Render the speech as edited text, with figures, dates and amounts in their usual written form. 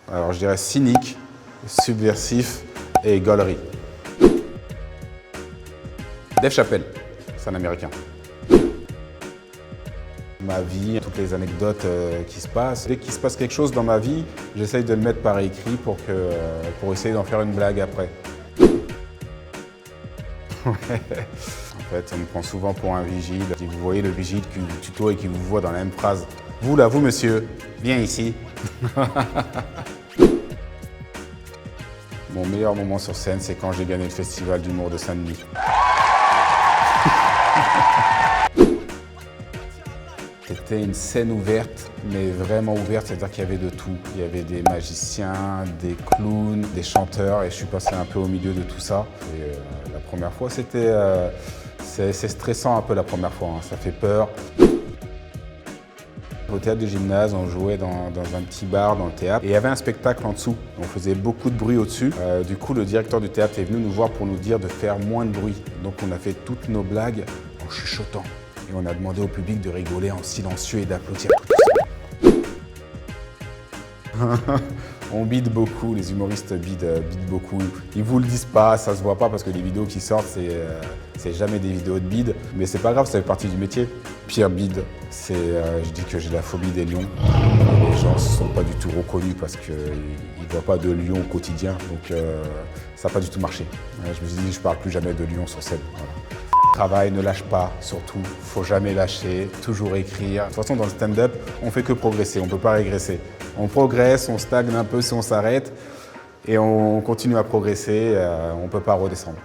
Alors je dirais cynique, subversif et gaulerie. Dave Chappelle, c'est un Américain. Ma vie, toutes les anecdotes qui se passent. Dès qu'il se passe quelque chose dans ma vie, j'essaye de le mettre par écrit pour essayer d'en faire une blague après. En fait, on me prend souvent pour un vigile. Vous voyez le vigile qui vous tutoie et qui vous voit dans la même phrase. Vous là, vous monsieur, viens ici. Mon meilleur moment sur scène, c'est quand j'ai gagné le festival d'humour de Saint-Denis. C'était une scène ouverte, mais vraiment ouverte, c'est-à-dire qu'il y avait de tout. Il y avait des magiciens, des clowns, des chanteurs, et je suis passé un peu au milieu de tout ça. Et, la première fois, c'est stressant un peu la première fois, hein. Ça fait peur. Au théâtre du gymnase, on jouait dans un petit bar dans le théâtre et il y avait un spectacle en dessous. On faisait beaucoup de bruit au-dessus. Du coup, le directeur du théâtre est venu nous voir pour nous dire de faire moins de bruit. Donc on a fait toutes nos blagues en chuchotant. Et on a demandé au public de rigoler en silencieux et d'applaudir tout ça. On bide beaucoup, les humoristes bident beaucoup. Ils vous le disent pas, ça se voit pas parce que les vidéos qui sortent, c'est jamais des vidéos de bide. Mais c'est pas grave, ça fait partie du métier. Pire bide, c'est, je dis que j'ai la phobie des lions. Les gens ne sont pas du tout reconnus parce qu'ils ne voient pas de lions au quotidien. Donc ça n'a pas du tout marché. Je me suis dit, je parle plus jamais de lions sur scène. Voilà. Travail, ne lâche pas, surtout, faut jamais lâcher, toujours écrire. De toute façon, dans le stand-up, on fait que progresser, on ne peut pas régresser. On progresse, on stagne un peu si on s'arrête et on continue à progresser, on ne peut pas redescendre.